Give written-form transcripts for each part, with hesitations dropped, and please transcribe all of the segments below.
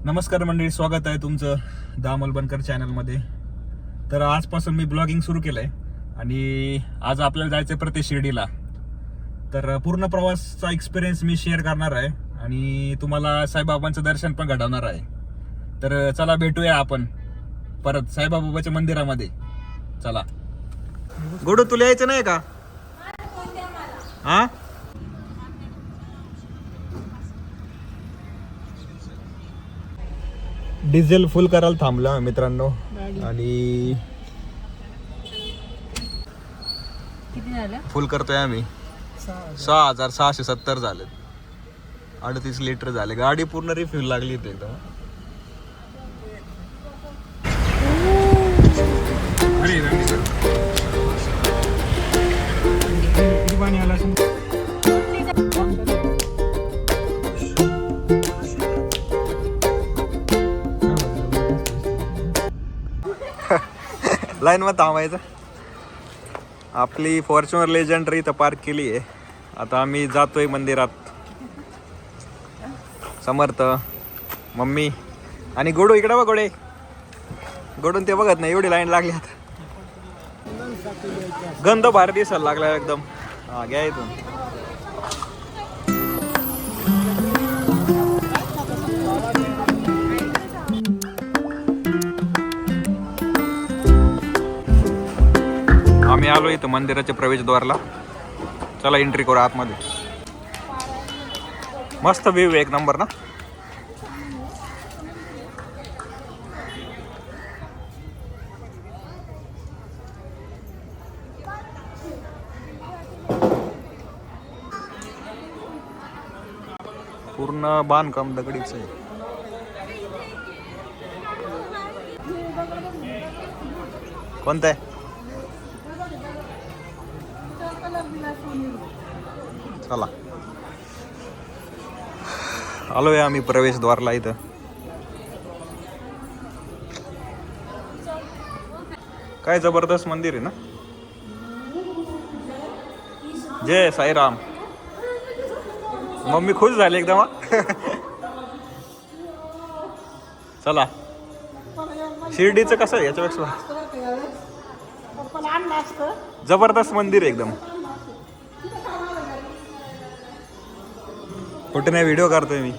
नमस्कार मंडळी, स्वागत आहे तुमचं दामल बनकर चॅनलमध्ये. तर आजपासून मी ब्लॉगिंग सुरू केलं आहे आणि आज आपल्याला जायचं आहे प्रति शिर्डीला. तर पूर्ण प्रवासचा एक्सपिरियन्स मी शेअर करणार आहे आणि तुम्हाला साईबाबांचं दर्शन पण घडवणार आहे. तर चला भेटूया आपण परत साईबाबाच्या मंदिरामध्ये. चला. गोडू, तुला यायचं नाही का? हा, डिझेल फुल करायला थांबला मित्रांनो आणि किती झालं? फुल करतोय आम्ही. 6,670 झाले. 38 लिटर झाले. गाडी पूर्ण रिफ्यूल लागली होती एकदम. लाईन मध्ये थांबायचं. आपली फॉर्च्युनर लेजेंडरी इथं पार्क केली आहे. आता आम्ही जातोय मंदिरात. समर्थ, मम्मी आणि गोडू इकडे बघ. गोडे गोडून ते बघत नाही, एवढी लाईन लागली आता. गंध भारी दिसायला लागला एकदम. हा, घ्या इथून. आम्ही आलो इथं मंदिराच्या प्रवेशद्वारला. चला एंट्री करू आतमध्ये. मस्त व्ह्यू एक नंबर ना. पूर्ण बांधकाम दगडीच आहे. कोणतं आहे? चला आलोय आम्ही प्रवेशद्वारला. इथं काय जबरदस्त मंदिर आहे ना. जय साईराम. मम्मी खुश झाली एकदम. चला. शिर्डीचं कसं आहे याच्यापेक्षा जबरदस्त मंदिर आहे एकदम. कुठे नाही, व्हिडिओ करतोय मी.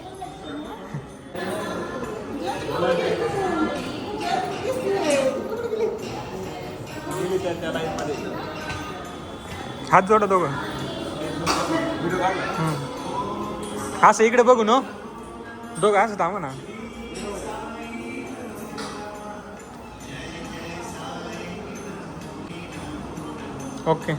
हात जोडा दोघं. असं इकडे बघू ना दोघं. असं थांबा ना. ओके.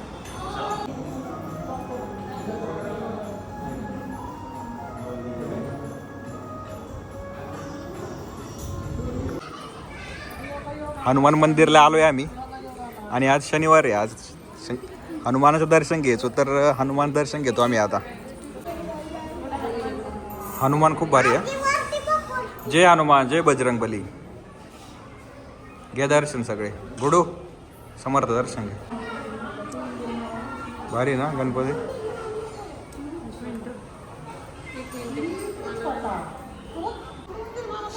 हनुमान मंदिरला आलोय आम्ही आणि आज शनिवार आहे. आज हनुमानाचं दर्शन घ्यायचो, तर हनुमान दर्शन घेतो आम्ही आता. हनुमान खूप भारी आहे. जय हनुमान, जय बजरंगबली. घ्या दर्शन सगळे. गुडू, समर्थ दर्शन घे. भारी ना Ganpati.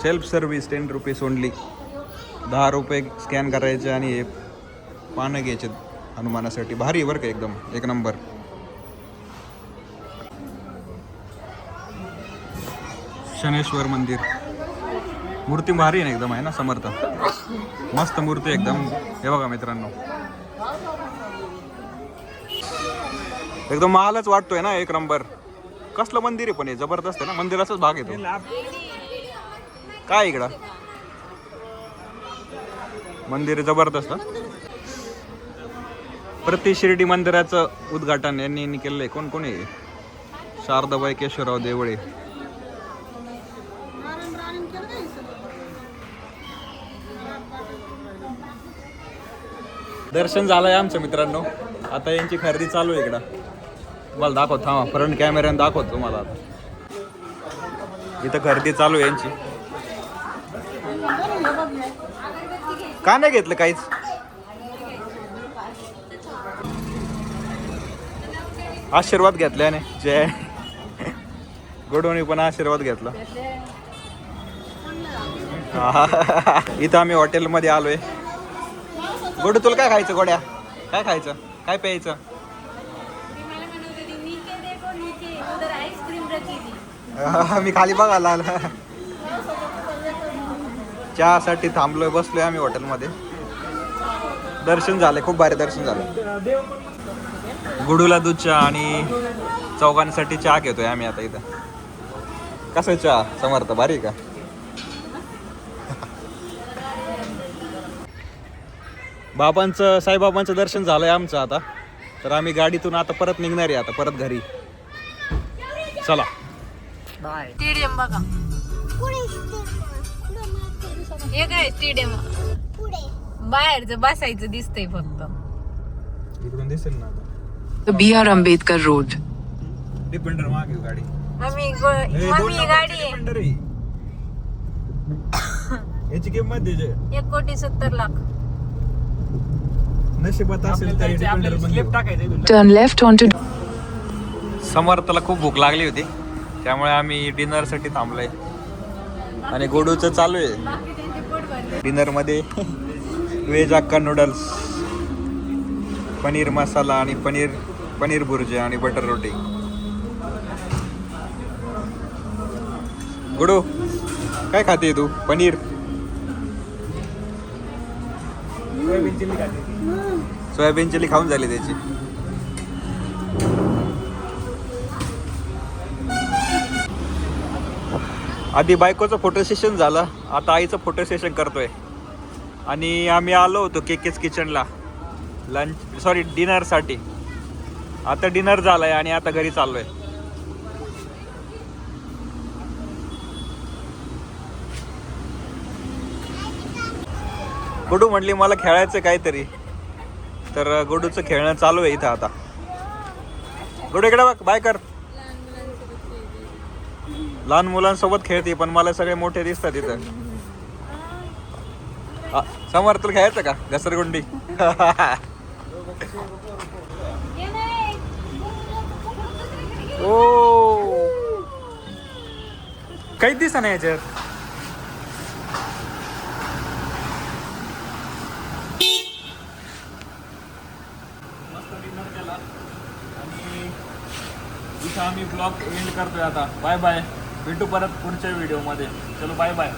Self service 10 rupees only. 10 रुपये स्कॅन करायचे आणि हे पानं घ्यायचे हनुमानासाठी. भारी बरं का, एकदम एक नंबर. शनेश्वर मंदिर. मूर्ती भारी आहे ना एकदम, आहे ना समर्थ. मस्त मूर्ती एकदम. हे बघा मित्रांनो, एकदम महालच वाटतोय ना, एक नंबर. कसलं मंदिर आहे पण हे, जबरदस्त आहे ना. मंदिराचाच भाग येतो काय इकडं. मंदिर जबरदस्त. प्रति शिर्डी मंदिराचं उद्घाटन यांनी केलंय. कोण कोण आहे? शारदाबाई केशवराव देवळे. दर्शन झालंय आमचं मित्रांनो. आता यांची खरेदी चालू आहे इकडं. तुम्हाला दाखवत, थांबा फ्रंट कॅमेऱ्याने दाखवत तुम्हाला. आता इथं खरेदी चालू आहे यांची. का नाही घेतलं काहीच? आशीर्वाद घेतल्याने. जय गोडवणी पण आशीर्वाद घेतला. इथं आम्ही हॉटेलमध्ये आलोय. गोडू तुला काय खायचं? गोड्या काय खायचं? काय प्यायचं? मी खाली बघायला आलो. चहासाठी थांबलोय, बसलोय आम्ही हॉटेलमध्ये. दर्शन झालंय, खूप भारी दर्शन झालं. गुडूला दूध चहा आणि चौघांसाठी चहा घेतोय आम्ही आता इथं. कसं चहा समर्थ? भारी का? बाबांचं, साईबाबांचं दर्शन झालंय आमचं आता. तर आम्ही गाडीतून आता परत निघणार आहे, आता परत घरी. चला बाय. स्टेडियम बघा. हे काय स्टेडियम? बाहेरचं बसायचं दिसतंय फक्त. इकडून दिसेल ना आता. BR Ambedkar Road. डिपेंडर मागे गाडी. मम्मी गाडी आहे. डिपेंडर आहे. याची किंमत द्यायची 1,70,00,000. नशिबात असेल तरी डिपेंडर स्लिप टाकायचं. Turn left onto समर्थला खूप भूक लागली होती, त्यामुळे आम्ही डिनरसाठी थांबलोय. आणि गोडूचं चालू आहे डिनरमध्ये veg hakka noodles, paneer masala आणि पनीर भुर्जी आणि बटर रोटी. गुडू काय खाते तू? पनीर, सोयाबीन चिल्ली खाऊन झाली त्याची. आधी बायकोचं फोटो सेशन झालं, आता आईचं फोटो सेशन करतोय. आणि आम्ही आलो होतो केकेस किचनला डिनरसाठी. आता डिनर झालाय आणि आता घरी चाललोय. गुडू म्हटली मला खेळायचं काहीतरी, तर गुडूचं खेळणं चालू आहे इथं आता. गुडू इकडे बघ, बाय कर. लहान मुलांसोबत खेळते, पण मला सगळे मोठे दिसतात इथं. समोर तुला खेळायचं का घसरगुंडी? ओ काहीच दिसा नाही याच्यात. मस्त डिनर केला आणि इथं आम्ही ब्लॉग एंड करतोय आता. बाय बाय, भेटू परत पुढच्या व्हिडिओमध्ये. चलो बाय बाय.